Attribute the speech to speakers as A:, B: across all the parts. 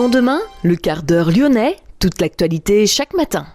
A: Lyon demain, le quart d'heure lyonnais, toute l'actualité chaque matin.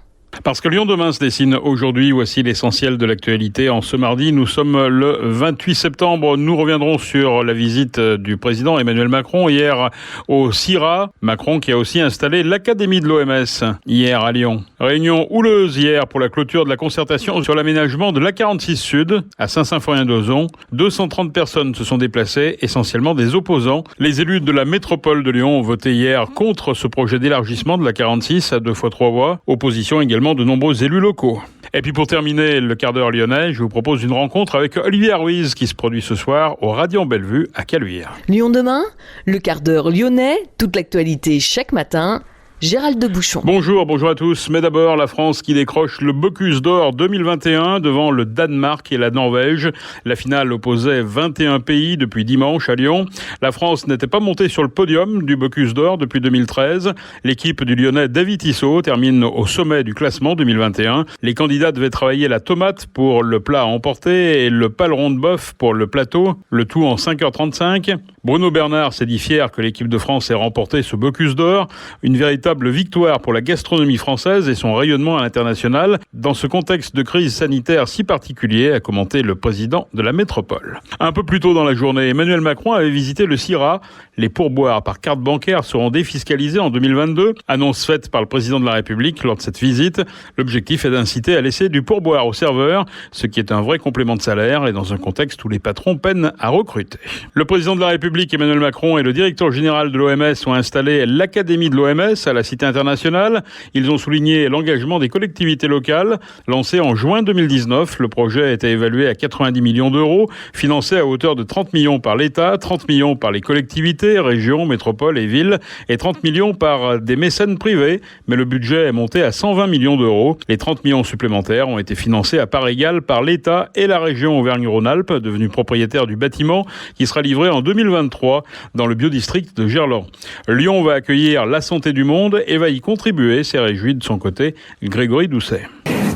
B: Parce que Lyon demain se dessine aujourd'hui, voici l'essentiel de l'actualité. En ce mardi, nous sommes le 28 septembre. Nous reviendrons sur la visite du président Emmanuel Macron hier au CIRA. Macron qui a aussi installé l'Académie de l'OMS hier à Lyon. Réunion houleuse hier pour la clôture de la concertation sur l'aménagement de l'A46 Sud à Saint-Symphorien-d'Ozon. 230 personnes se sont déplacées, essentiellement des opposants. Les élus de la métropole de Lyon ont voté hier contre ce projet d'élargissement de l'A46 à 2 fois 3 voies. Opposition également de nombreux élus locaux. Et puis pour terminer le quart d'heure lyonnais, je vous propose une rencontre avec Olivier Ruiz qui se produit ce soir au Radiant Bellevue à Caluire.
A: Lyon demain, le quart d'heure lyonnais, toute l'actualité chaque matin. Gérald de Bouchon.
B: Bonjour à tous. Mais d'abord, la France qui décroche le Bocuse d'Or 2021 devant le Danemark et la Norvège. La finale opposait 21 pays depuis dimanche à Lyon. La France n'était pas montée sur le podium du Bocuse d'Or depuis 2013. L'équipe du Lyonnais David Tissot termine au sommet du classement 2021. Les candidats devaient travailler la tomate pour le plat à emporter et le paleron de bœuf pour le plateau, le tout en 5h35. Bruno Bernard s'est dit fier que l'équipe de France ait remporté ce Bocuse d'Or. Une véritable victoire pour la gastronomie française et son rayonnement à l'international dans ce contexte de crise sanitaire si particulier, a commenté le président de la métropole. Un peu plus tôt dans la journée, Emmanuel Macron avait visité le CIRA. Les pourboires par carte bancaire seront défiscalisés en 2022. Annonce faite par le président de la République lors de cette visite. L'objectif est d'inciter à laisser du pourboire aux serveurs, ce qui est un vrai complément de salaire et dans un contexte où les patrons peinent à recruter. Le président de la République, Emmanuel Macron, et le directeur général de l'OMS ont installé l'Académie de l'OMS à la Cité internationale. Ils ont souligné l'engagement des collectivités locales. Lancé en juin 2019, le projet a été évalué à 90 millions d'euros, financé à hauteur de 30 millions par l'État, 30 millions par les collectivités, régions, métropoles et villes, et 30 millions par des mécènes privés. Mais le budget est monté à 120 millions d'euros. Les 30 millions supplémentaires ont été financés à part égale par l'État et la région Auvergne-Rhône-Alpes, devenue propriétaire du bâtiment, qui sera livré en 2023 dans le biodistrict de Gerland. Lyon va accueillir la santé du monde et va y contribuer, s'est réjoui de son côté Grégory Doucet.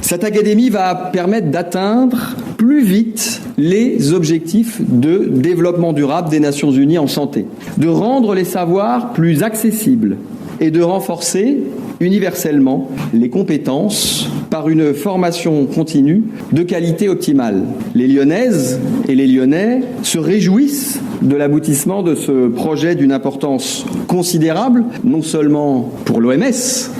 C: Cette académie va permettre d'atteindre plus vite les objectifs de développement durable des Nations Unies en santé, de rendre les savoirs plus accessibles et de renforcer universellement les compétences par une formation continue de qualité optimale. Les Lyonnaises et les Lyonnais se réjouissent de l'aboutissement de ce projet d'une importance considérable, non seulement pour l'OMS,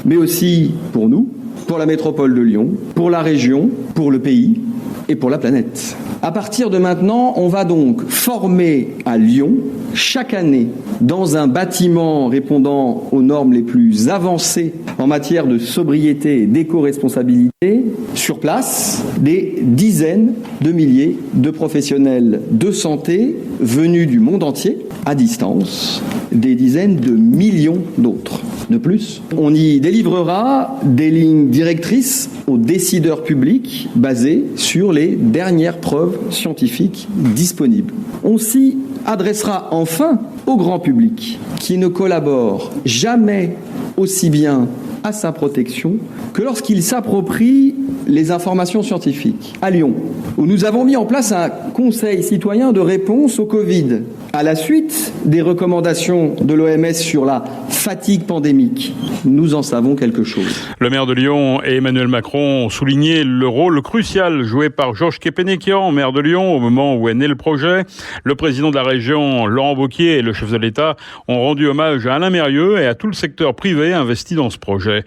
C: mais aussi pour nous, pour la métropole de Lyon, pour la région, pour le pays et pour la planète. À partir de maintenant, on va donc former à Lyon, chaque année, dans un bâtiment répondant aux normes les plus avancées en matière de sobriété et d'éco-responsabilité, sur place, des dizaines de milliers de professionnels de santé venus du monde entier, à distance, des dizaines de millions d'autres. De plus, on y délivrera des lignes directrices aux décideurs publics basées sur les dernières preuves scientifiques disponibles. On s'y adressera enfin au grand public qui ne collabore jamais aussi bien à sa protection que lorsqu'il s'approprie les informations scientifiques. À Lyon, où nous avons mis en place un conseil citoyen de réponse au Covid, à la suite des recommandations de l'OMS sur la fatigue pandémique, nous en savons quelque chose.
B: Le maire de Lyon et Emmanuel Macron ont souligné le rôle crucial joué par Georges Képénékian, maire de Lyon, au moment où est né le projet. Le président de la région, Laurent Wauquiez, et le chef de l'État ont rendu hommage à Alain Mérieux et à tout le secteur privé investi dans ce projet.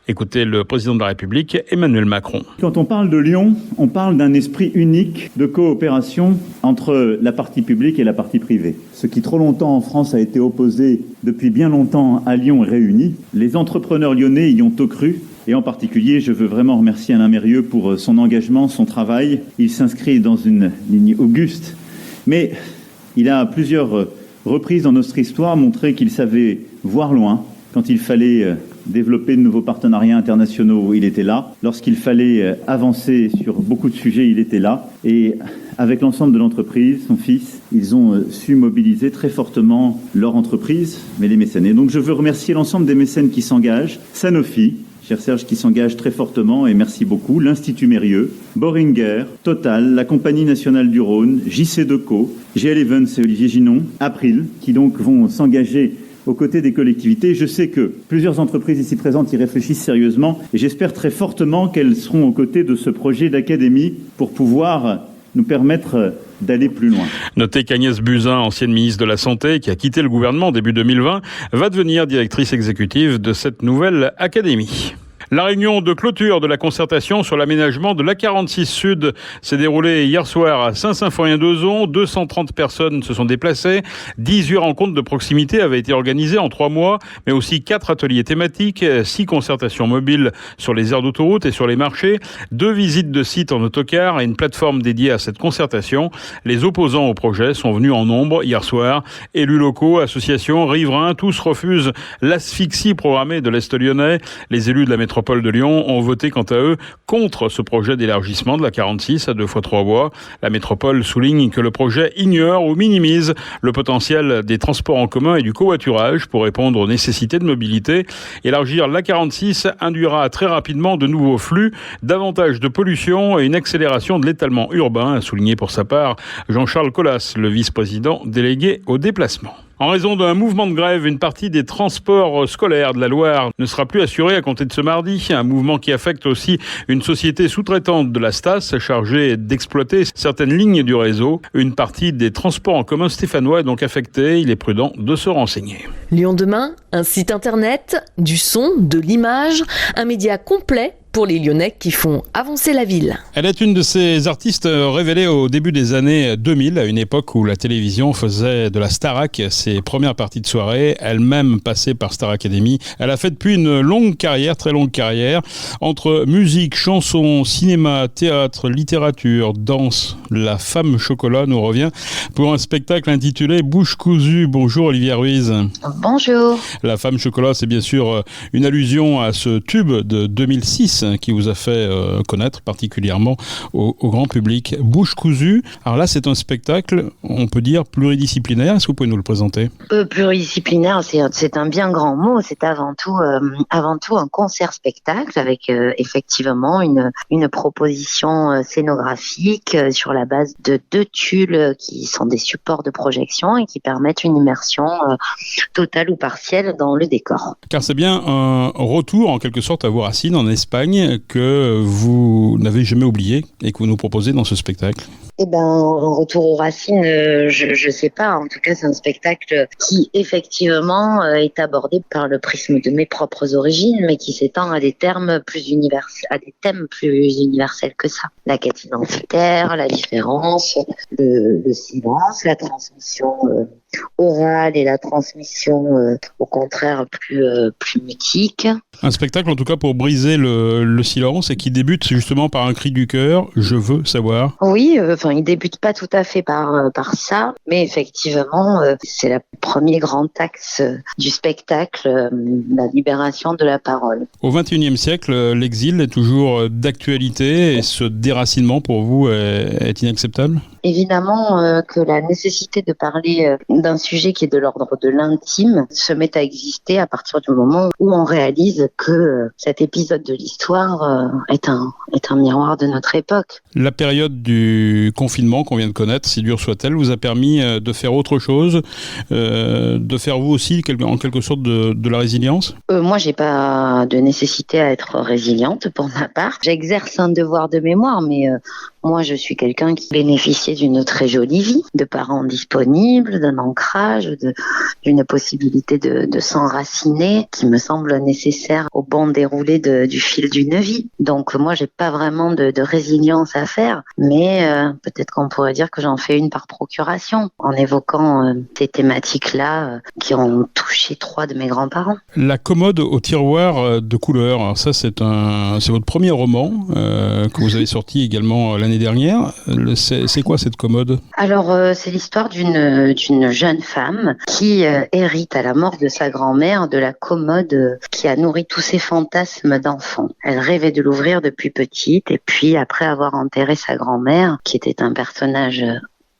B: Écoutez le président de la République, Emmanuel Macron.
D: Quand on parle de Lyon, on parle d'un esprit unique de coopération entre la partie publique et la partie privée. Ce qui trop longtemps en France a été opposé depuis bien longtemps à Lyon est réuni. Les entrepreneurs lyonnais y ont tout cru. Et en particulier, je veux vraiment remercier Alain Mérieux pour son engagement, son travail. Il s'inscrit dans une ligne auguste. Mais il a à plusieurs reprises dans notre histoire montré qu'il savait voir loin quand il fallait développer de nouveaux partenariats internationaux, il était là. Lorsqu'il fallait avancer sur beaucoup de sujets, il était là. Et avec l'ensemble de l'entreprise, son fils, ils ont su mobiliser très fortement leur entreprise, mais les mécènes. Et donc je veux remercier l'ensemble des mécènes qui s'engagent, Sanofi, cher Serge, qui s'engage très fortement, et merci beaucoup, l'Institut Mérieux, Boehringer, Total, la Compagnie nationale du Rhône, JC Decaux, GL Evans et Olivier Ginon, April, qui donc vont s'engager aux côtés des collectivités. Je sais que plusieurs entreprises ici présentes y réfléchissent sérieusement et j'espère très fortement qu'elles seront aux côtés de ce projet d'académie pour pouvoir nous permettre d'aller plus loin.
B: Notez qu'Agnès Buzyn, ancienne ministre de la Santé, qui a quitté le gouvernement début 2020, va devenir directrice exécutive de cette nouvelle académie. La réunion de clôture de la concertation sur l'aménagement de l'A46 Sud s'est déroulée hier soir à Saint-Symphorien-d'Ozon. 230 personnes se sont déplacées. 18 rencontres de proximité avaient été organisées en 3 mois, mais aussi 4 ateliers thématiques, 6 concertations mobiles sur les aires d'autoroute et sur les marchés, 2 visites de sites en autocar et une plateforme dédiée à cette concertation. Les opposants au projet sont venus en nombre hier soir. Élus locaux, associations, riverains, tous refusent l'asphyxie programmée de l'Est lyonnais. Les élus de la métropole de Lyon ont voté quant à eux contre ce projet d'élargissement de la 46 à 2 fois 3 voies. La métropole souligne que le projet ignore ou minimise le potentiel des transports en commun et du covoiturage pour répondre aux nécessités de mobilité. Élargir la 46 induira très rapidement de nouveaux flux, davantage de pollution et une accélération de l'étalement urbain, a souligné pour sa part Jean-Charles Collas, le vice-président délégué au déplacement. En raison d'un mouvement de grève, une partie des transports scolaires de la Loire ne sera plus assurée à compter de ce mardi. Un mouvement qui affecte aussi une société sous-traitante de la Stas chargée d'exploiter certaines lignes du réseau. Une partie des transports en commun stéphanois est donc affectée. Il est prudent de se renseigner.
A: Lyon demain, un site internet, du son, de l'image, un média complet pour les Lyonnais qui font avancer la ville.
B: Elle est une de ces artistes révélées au début des années 2000, à une époque où la télévision faisait de la Starac ses premières parties de soirée, elle-même passée par Star Academy. Elle a fait depuis une longue carrière, très longue carrière, entre musique, chansons, cinéma, théâtre, littérature, danse. La femme chocolat nous revient pour un spectacle intitulé Bouche cousue. Bonjour Olivia Ruiz.
E: Bonjour.
B: La femme chocolat, c'est bien sûr une allusion à ce tube de 2006 qui vous a fait connaître particulièrement au grand public. Bouche cousue, alors là c'est un spectacle, on peut dire pluridisciplinaire, est-ce que vous pouvez nous le présenter ?
E: Pluridisciplinaire, c'est un bien grand mot, c'est avant tout un concert-spectacle avec effectivement une proposition scénographique sur la base de 2 tulles qui sont des supports de projection et qui permettent une immersion totale ou partielle dans le décor.
B: Car c'est bien un retour en quelque sorte à vos racines en Espagne que vous n'avez jamais oublié et que vous nous proposez dans ce spectacle.
E: Eh ben, un retour aux racines, je sais pas. En tout cas, c'est un spectacle qui, effectivement, est abordé par le prisme de mes propres origines, mais qui s'étend à des thèmes plus universels que ça. La quête identitaire, la différence, le silence, la transmission orale et la transmission, au contraire, plus mutique.
B: Un spectacle, en tout cas, pour briser le silence et qui débute justement par un cri du cœur. Je veux savoir.
E: Oui, il débute pas tout à fait par ça, mais effectivement, c'est le premier grand axe du spectacle, la libération de la parole.
B: Au XXIe siècle, l'exil est toujours d'actualité et ce déracinement pour vous est inacceptable ?
E: Évidemment que la nécessité de parler d'un sujet qui est de l'ordre de l'intime se met à exister à partir du moment où on réalise que cet épisode de l'histoire est un miroir de notre époque.
B: La période du confinement qu'on vient de connaître, si dure soit-elle, vous a permis de faire autre chose, de faire vous aussi en quelque sorte de la résilience ?
E: Moi, j'ai pas de nécessité à être résiliente pour ma part. J'exerce un devoir de mémoire, mais moi, je suis quelqu'un qui bénéficiait d'une très jolie vie, de parents disponibles, d'un ancrage, d'une possibilité de s'enraciner qui me semble nécessaire au bon déroulé du fil d'une vie. Donc moi, j'ai pas vraiment de résilience à faire, mais peut-être qu'on pourrait dire que j'en fais une par procuration, en évoquant ces thématiques-là qui ont touché 3 de mes grands-parents.
B: La commode au tiroir de couleur, alors ça c'est votre premier roman que vous avez sorti également l'année dernière. C'est quoi cette commode ?
E: Alors c'est l'histoire d'une jeune femme qui hérite à la mort de sa grand-mère de la commode qui a nourri tous ses fantasmes d'enfant. Elle rêvait de l'ouvrir depuis petite et puis après avoir enterré sa grand-mère, qui était un personnage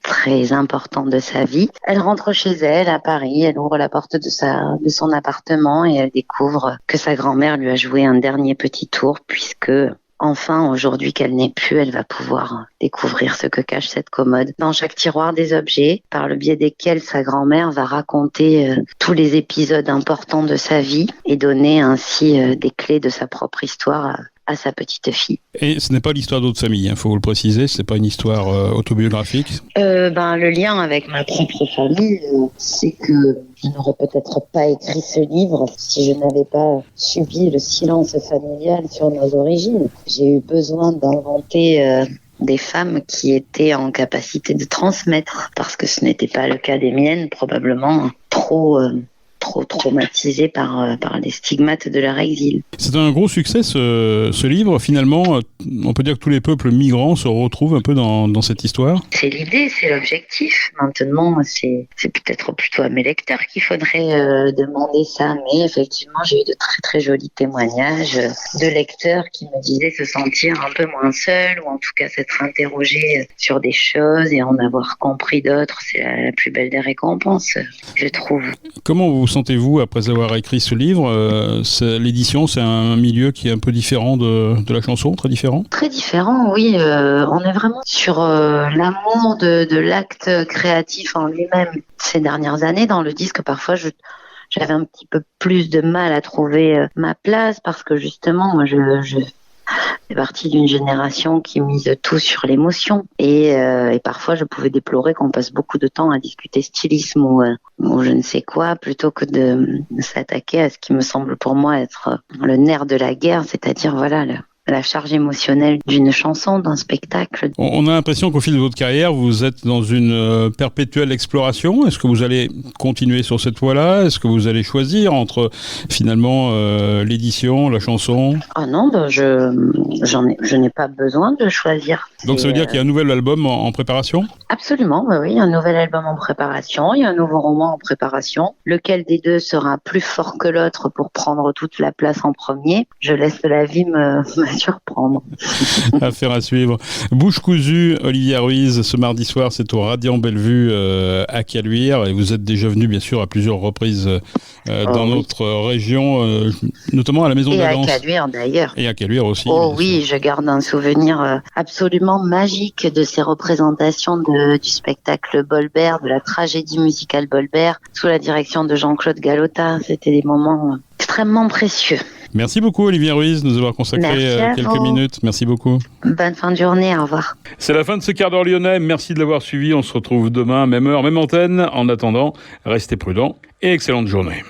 E: très important de sa vie, elle rentre chez elle à Paris, elle ouvre la porte de son appartement et elle découvre que sa grand-mère lui a joué un dernier petit tour puisque enfin, aujourd'hui qu'elle n'est plus, elle va pouvoir découvrir ce que cache cette commode. Dans chaque tiroir des objets, par le biais desquels sa grand-mère va raconter tous les épisodes importants de sa vie et donner ainsi des clés de sa propre histoire à sa petite fille.
B: Et ce n'est pas l'histoire d'autres familles, il faut vous le préciser, c'est pas une histoire autobiographique.
E: Le lien avec ma propre famille, c'est que je n'aurais peut-être pas écrit ce livre si je n'avais pas subi le silence familial sur nos origines. J'ai eu besoin d'inventer des femmes qui étaient en capacité de transmettre, parce que ce n'était pas le cas des miennes, probablement trop traumatisées par les stigmates de leur exil.
B: C'est un gros succès ce livre. Finalement, on peut dire que tous les peuples migrants se retrouvent un peu dans cette histoire.
E: C'est l'idée, c'est l'objectif. Maintenant, c'est peut-être plutôt à mes lecteurs qu'il faudrait demander ça. Mais effectivement, j'ai eu de très très jolis témoignages de lecteurs qui me disaient se sentir un peu moins seuls, ou en tout cas s'être interrogés sur des choses et en avoir compris d'autres. C'est la plus belle des récompenses, je trouve.
B: Comment vous sentez-vous après avoir écrit ce livre ? L'édition, c'est un milieu qui est un peu différent de la chanson, très différent ?
E: Très différent, oui. On est vraiment sur l'amour de l'acte créatif en lui-même. Ces dernières années, dans le disque, parfois, j'avais un petit peu plus de mal à trouver ma place, parce que justement, moi, je fais partie d'une génération qui mise tout sur l'émotion, et parfois je pouvais déplorer qu'on passe beaucoup de temps à discuter stylisme ou je ne sais quoi, plutôt que de s'attaquer à ce qui me semble pour moi être le nerf de la guerre, c'est-à-dire la charge émotionnelle d'une chanson, d'un spectacle.
B: On a l'impression qu'au fil de votre carrière, vous êtes dans une perpétuelle exploration. Est-ce que vous allez continuer sur cette voie-là ? Est-ce que vous allez choisir entre, finalement, l'édition, la chanson ?
E: Ah non, je n'ai pas besoin de choisir.
B: Donc ça veut dire qu'il y a un nouvel album en préparation ?
E: Absolument, oui, il y a un nouvel album en préparation, il y a un nouveau roman en préparation. Lequel des deux sera plus fort que l'autre pour prendre toute la place en premier ? Je laisse la vie me surprendre.
B: Affaire à suivre. Bouche cousue, Olivia Ruiz, ce mardi soir, c'est au Radiant Bellevue à Caluire, et vous êtes déjà venu bien sûr à plusieurs reprises dans notre région, notamment à la Maison de la Danse.
E: Et à Caluire d'ailleurs.
B: Et à Caluire aussi.
E: Oh oui, je garde un souvenir absolument magique de ces représentations du spectacle Bolbert, de la tragédie musicale Bolbert, sous la direction de Jean-Claude Galota. C'était des moments extrêmement précieux.
B: Merci beaucoup Olivia Ruiz de nous avoir consacré quelques minutes. Merci beaucoup.
E: Bonne fin de journée, au revoir.
B: C'est la fin de ce quart d'heure lyonnais. Merci de l'avoir suivi. On se retrouve demain, même heure, même antenne. En attendant, restez prudents et excellente journée.